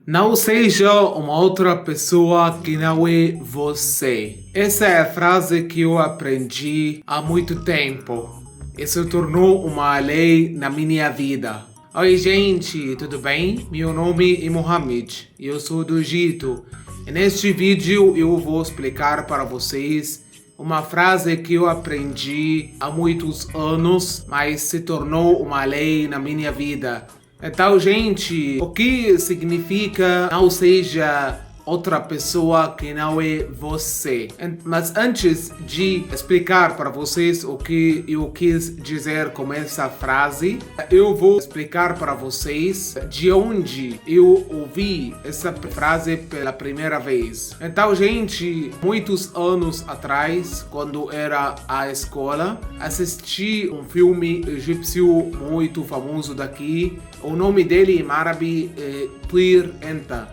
Não seja uma outra pessoa que não é você. Essa é a frase que eu aprendi há muito tempo e se tornou uma lei na minha vida. Oi, gente, tudo bem? Meu nome é Mohamed e eu sou do Egito. E neste vídeo eu vou explicar para vocês uma frase que eu aprendi há muitos anos, mas se tornou uma lei na minha vida. Então, gente, o que significa não seja outra pessoa que não é você? Mas antes de explicar para vocês o que eu quis dizer com essa frase, eu vou explicar para vocês de onde eu ouvi essa frase pela primeira vez. Então, gente, muitos anos atrás, quando era à escola, assisti um filme egípcio muito famoso daqui. O nome dele em árabe é Tir Enta,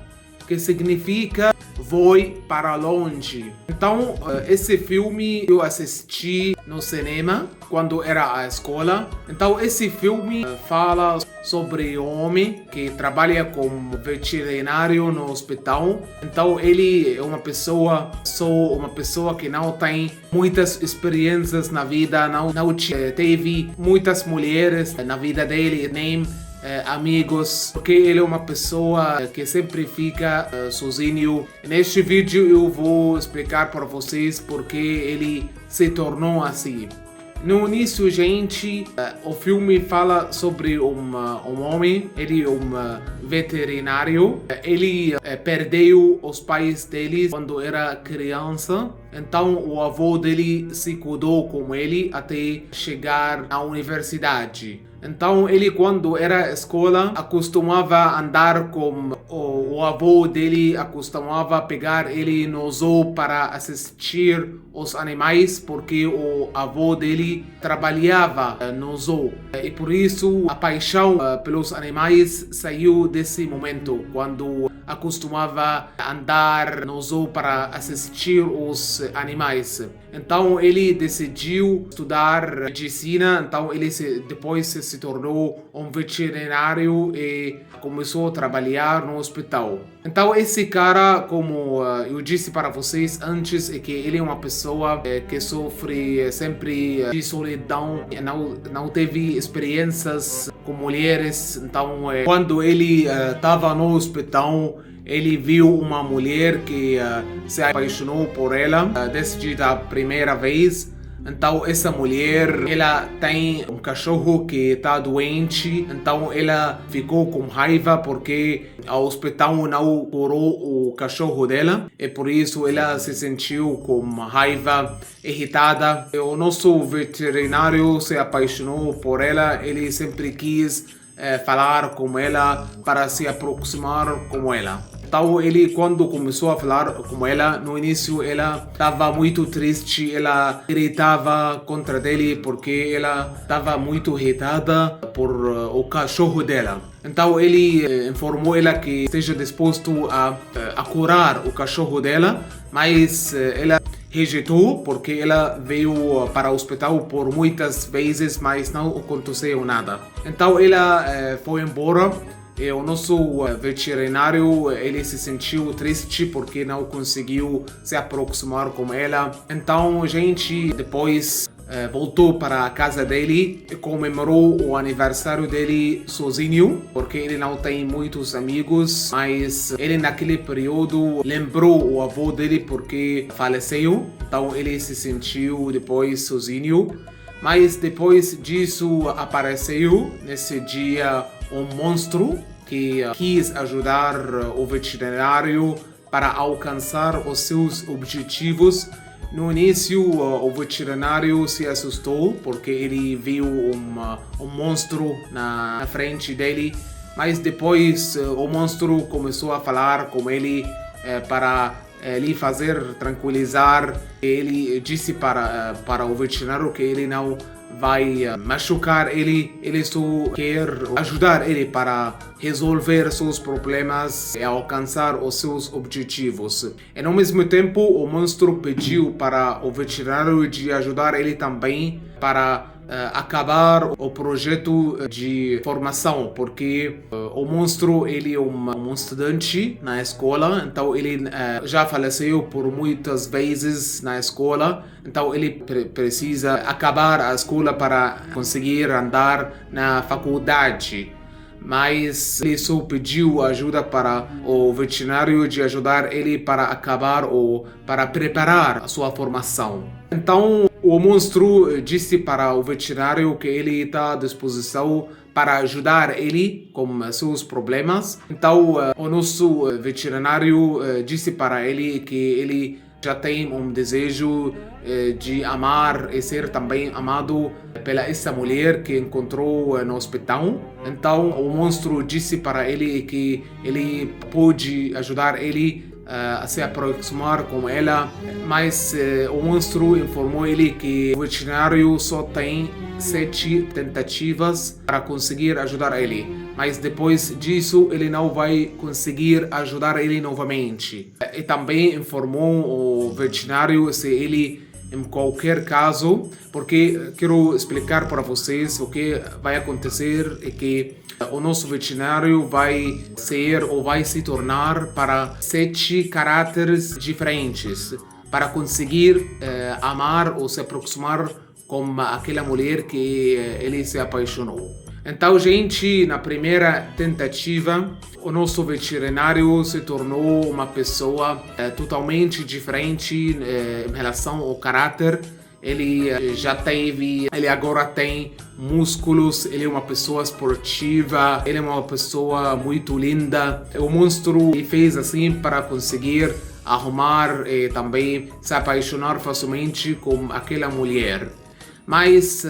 que significa voe para longe. Então, esse filme eu assisti no cinema quando era à escola. Então, esse filme fala sobre um homem que trabalha como veterinário no hospital. Então, ele é uma pessoa que não tem muitas experiências na vida, não teve muitas mulheres na vida dele, nem amigos, porque ele é uma pessoa que sempre fica sozinho. Neste vídeo eu vou explicar para vocês porque ele se tornou assim. No início, gente, o filme fala sobre um homem, ele é um veterinário. Ele perdeu os pais dele quando era criança. Então, o avô dele se cuidou com ele até chegar à universidade. Então, ele quando era escola, acostumava andar com o avô dele, acostumava pegar ele no zoo para assistir os animais, porque o avô dele trabalhava no zoo. E por isso, a paixão pelos animais saiu desse momento, quando acostumava andar no zoo para assistir os animais. Então, ele decidiu estudar medicina, então ele depois se tornou um veterinário e começou a trabalhar no hospital. Então, esse cara, como eu disse para vocês antes, é que ele é uma pessoa que sofre sempre de solidão, não teve experiências com mulheres. Então, quando ele estava no hospital, ele viu uma mulher que se apaixonou por ela desde a primeira vez. Então, essa mulher, ela tem um cachorro que está doente. Então, ela ficou com raiva porque o hospital não curou o cachorro dela. E por isso, ela se sentiu com raiva, irritada. E o nosso veterinário se apaixonou por ela. Ele sempre quis falar com ela para se aproximar com ela. Então, ele quando começou a falar com ela, no início ela estava muito triste, ela gritava contra ele porque ela estava muito irritada por o cachorro dela. Então, ele informou ela que esteja disposto a curar o cachorro dela, mas ela rejeitou porque ela veio para o hospital por muitas vezes, mas não aconteceu nada. Então, ela foi embora. E o nosso veterinário, ele se sentiu triste porque não conseguiu se aproximar com ela. Então, a gente depois voltou para a casa dele e comemorou o aniversário dele sozinho, porque ele não tem muitos amigos, mas ele naquele período lembrou o avô dele porque faleceu. Então, ele se sentiu depois sozinho. Mas depois disso apareceu nesse dia um monstro que quis ajudar o veterinário para alcançar os seus objetivos. No início, o veterinário se assustou porque ele viu um monstro na frente dele, mas depois o monstro começou a falar com ele para lhe fazer tranquilizar. Ele disse para o veterinário que ele não vai machucar ele só quer ajudar ele para resolver seus problemas e alcançar os seus objetivos. E ao mesmo tempo, o monstro pediu para o veterinário de ajudar ele também para acabar o projeto de formação, porque o monstro ele é um estudante na escola, então ele já faleceu por muitas vezes na escola, então ele precisa acabar a escola para conseguir andar na faculdade. Mas ele só pediu ajuda para o veterinário de ajudar ele para acabar ou para preparar a sua formação. Então o monstro disse para o veterinário que ele está à disposição para ajudar ele com seus problemas. Então o nosso veterinário disse para ele que ele já tem um desejo de amar e ser também amado pela essa mulher que encontrou no hospital. Então o monstro disse para ele que ele pode ajudar ele a se aproximar com ela, mas o monstro informou ele que o veterinário só tem 7 tentativas para conseguir ajudar ele, mas depois disso ele não vai conseguir ajudar ele novamente. E também informou o veterinário se ele, em qualquer caso, porque quero explicar para vocês o que vai acontecer é que o nosso veterinário vai ser ou vai se tornar para 7 caráteres diferentes para conseguir amar ou se aproximar com aquela mulher que ele se apaixonou. Então, gente, na primeira tentativa, o nosso veterinário se tornou uma pessoa totalmente diferente em relação ao caráter. Ele ele agora tem músculos, ele é uma pessoa esportiva, ele é uma pessoa muito linda. O monstro fez assim para conseguir arrumar e também se apaixonar facilmente com aquela mulher. Mas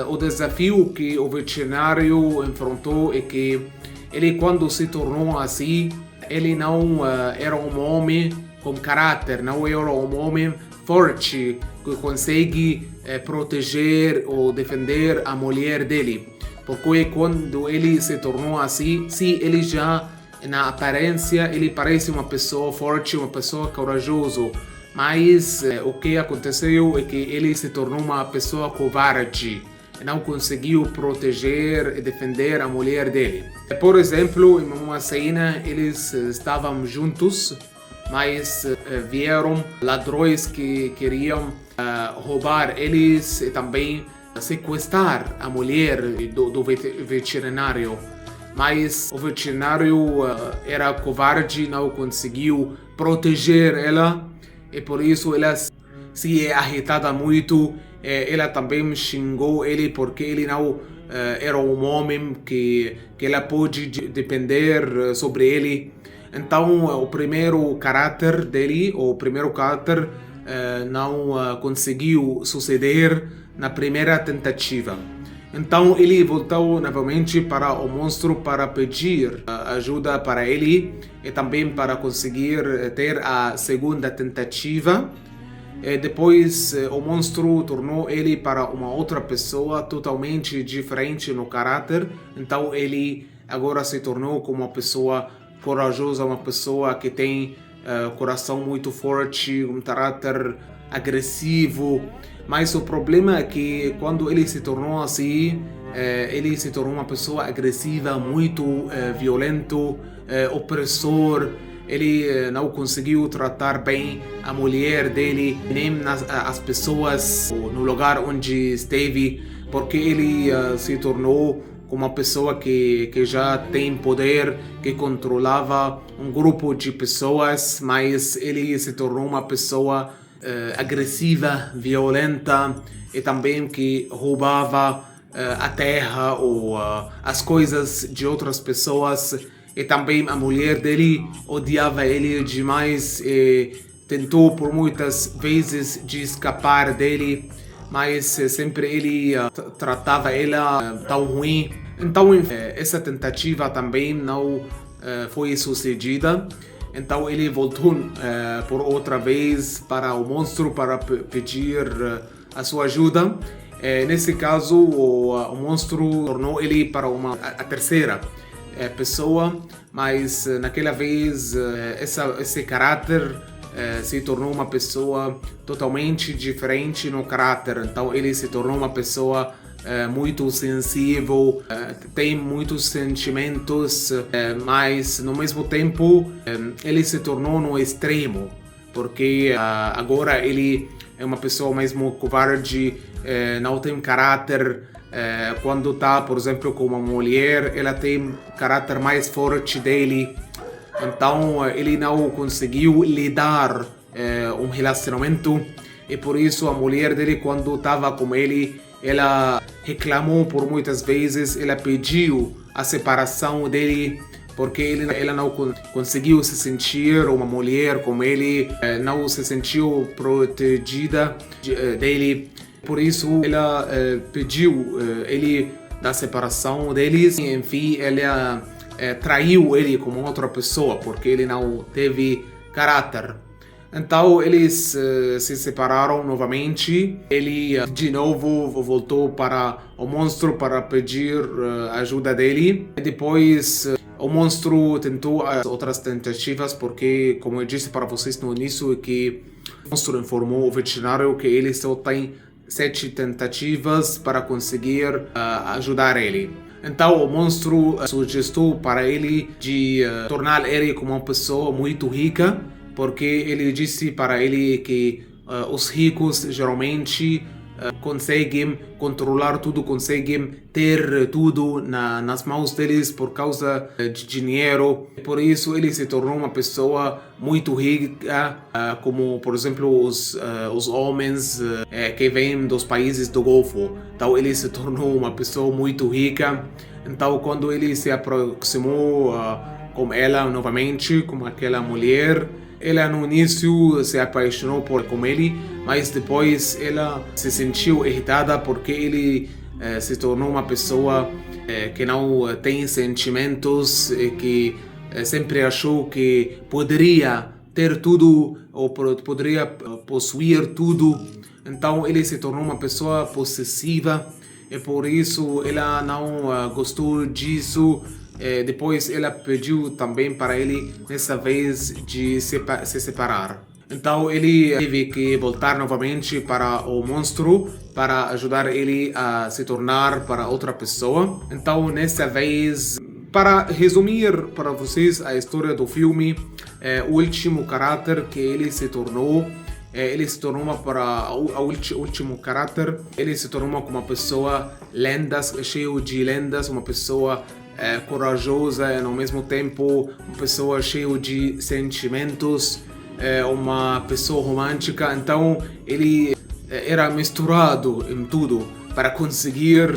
o desafio que o veterinário enfrentou é que ele, quando se tornou assim, ele não era um homem com caráter, não era um homem forte que consegue proteger ou defender a mulher dele. Porque quando ele se tornou assim, sim, ele já na aparência ele parece uma pessoa forte, uma pessoa corajosa. Mas o que aconteceu é que ele se tornou uma pessoa covarde. Não conseguiu proteger e defender a mulher dele. Por exemplo, em uma cena eles estavam juntos, mas vieram ladrões que queriam roubar eles e também sequestrar a mulher do veterinário. Mas o veterinário era covarde, não conseguiu proteger ela e por isso ela se irritada muito. Ela também xingou ele porque ele não era um homem que ela pode depender sobre ele. Então o primeiro caráter dele, não conseguiu suceder na primeira tentativa. Então ele voltou novamente para o monstro para pedir ajuda para ele e também para conseguir ter a segunda tentativa. Depois o monstro tornou ele para uma outra pessoa totalmente diferente no caráter. Então ele agora se tornou como uma pessoa corajosa, uma pessoa que tem coração muito forte, um caráter agressivo. Mas o problema é que quando ele se tornou assim, ele se tornou uma pessoa agressiva, muito violento, opressor. Ele não conseguiu tratar bem a mulher dele, nem as pessoas no lugar onde esteve, porque ele se tornou uma pessoa que já tem poder, que controlava um grupo de pessoas, mas ele se tornou uma pessoa agressiva, violenta e também que roubava a terra ou as coisas de outras pessoas. E também a mulher dele odiava ele demais e tentou por muitas vezes de escapar dele, mas sempre ele tratava ela tão ruim. Então essa tentativa também não foi sucedida. Então ele voltou por outra vez para o monstro para pedir a sua ajuda. Nesse caso o monstro tornou ele para a terceira pessoa, mas naquela vez esse caráter se tornou uma pessoa totalmente diferente no caráter. Então ele se tornou uma pessoa muito sensível, tem muitos sentimentos, mas no mesmo tempo ele se tornou no extremo, porque agora ele é uma pessoa mesmo covarde, não tem caráter. Quando tá, por exemplo, com uma mulher, ela tem caráter mais forte dele. Então ele não conseguiu lidar um relacionamento, e por isso a mulher dele, quando estava com ele, ela reclamou por muitas vezes, ela pediu a separação dele, porque ela não conseguiu se sentir uma mulher como ele, não se sentiu protegida dele. Por isso ela pediu ele da separação deles. Enfim, ela traiu ele como outra pessoa, porque ele não teve caráter. Então eles se separaram novamente. Ele de novo voltou para o monstro para pedir ajuda dele. Depois o monstro tentou as outras tentativas, porque, como eu disse para vocês no início, que o monstro informou o veterinário que ele só tem 7 tentativas para conseguir ajudar ele. Então o monstro sugeriu para ele de tornar ele como uma pessoa muito rica, porque ele disse para ele que os ricos geralmente conseguem controlar tudo, conseguem ter tudo nas mãos deles por causa de dinheiro. Por isso ele se tornou uma pessoa muito rica, como por exemplo os homens que vêm dos países do Golfo. Então ele se tornou uma pessoa muito rica. Então quando ele se aproximou com ela novamente, com aquela mulher, ela no início se apaixonou com ele, mas depois ela se sentiu irritada porque ele se tornou uma pessoa que não tem sentimentos, que sempre achou que poderia ter tudo ou poderia possuir tudo. Então ele se tornou uma pessoa possessiva, e por isso ela não gostou disso. Depois ela pediu também para ele, dessa vez, de se separar. Então ele teve que voltar novamente para o monstro para ajudar ele a se tornar para outra pessoa. Então nessa vez, para resumir para vocês a história do filme, o último caráter que ele se tornou, ele se tornou último caráter, ele se tornou uma pessoa cheio de lendas, uma pessoa corajosa e ao mesmo tempo uma pessoa cheia de sentimentos, uma pessoa romântica. Então ele era misturado em tudo para conseguir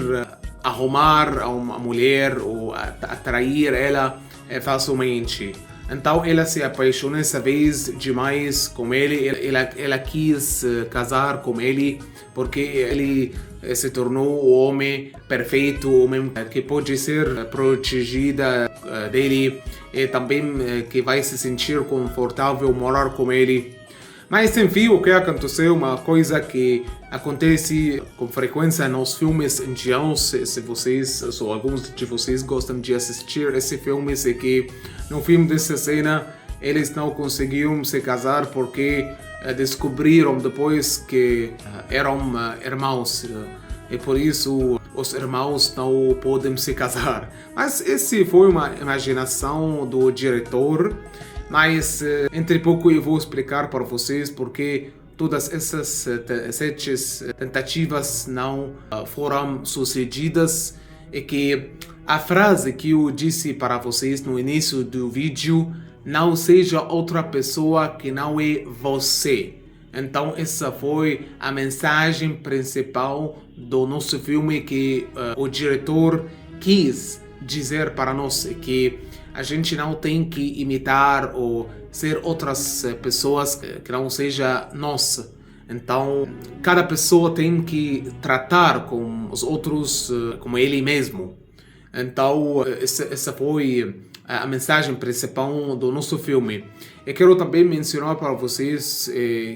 arrumar a uma mulher ou atrair ela facilmente. Então ela se apaixonou essa vez demais com ele. Ela quis casar com ele porque ele se tornou o homem perfeito, o homem que pode ser protegida dele e também que vai se sentir confortável morar com ele. Mas enfim, o que aconteceu, uma coisa que acontece com frequência nos filmes indianos, se vocês ou alguns de vocês gostam de assistir esse filme, é que no filme dessa cena eles não conseguiam se casar porque descobriram depois que eram irmãos, e por isso os irmãos não podem se casar. Mas esse foi uma imaginação do diretor. Mas entre pouco eu vou explicar para vocês porque todas essas 7 tentativas não foram sucedidas, e que a frase que eu disse para vocês no início do vídeo, não seja outra pessoa que não é você. Então essa foi a mensagem principal do nosso filme que o diretor quis dizer para nós, que a gente não tem que imitar ou ser outras pessoas que não seja nós. Então, cada pessoa tem que tratar com os outros como ele mesmo. Então, essa foi a mensagem principal do nosso filme. Eu quero também mencionar para vocês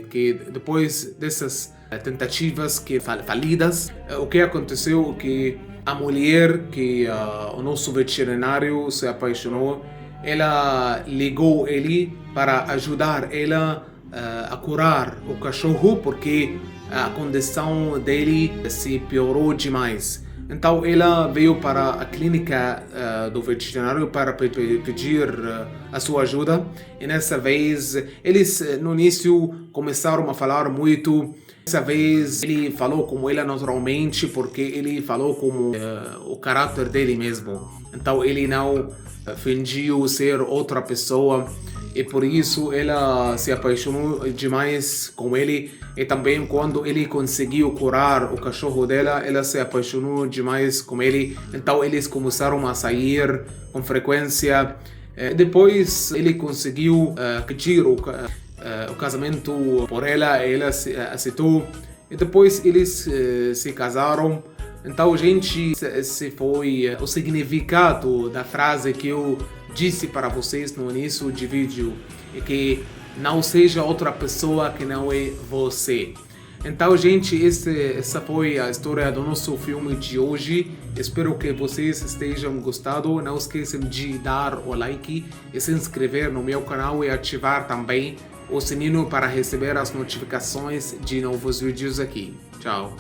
que depois dessas tentativas falidas, o que aconteceu é que a mulher que o nosso veterinário se apaixonou, ela ligou ele para ajudar ela a curar o cachorro, porque a condição dele se piorou demais. Então ela veio para a clínica do veterinário para pedir a sua ajuda. E nessa vez eles no início começaram a falar muito. Dessa vez ele falou como ela naturalmente, porque ele falou como o caráter dele mesmo. Então ele não fingiu ser outra pessoa. E por isso ela se apaixonou demais com ele. E também quando ele conseguiu curar o cachorro dela, ela se apaixonou demais com ele. Então eles começaram a sair com frequência. Depois ele conseguiu pedir o casamento por ela, ela aceitou. E depois eles se casaram. Então, gente, esse foi o significado da frase que eu disse para vocês no início do vídeo, é que não seja outra pessoa que não é você. Então, gente, essa foi a história do nosso filme de hoje. Espero que vocês estejam gostando. Não esqueçam de dar o like e se inscrever no meu canal e ativar também o sininho para receber as notificações de novos vídeos aqui. Tchau!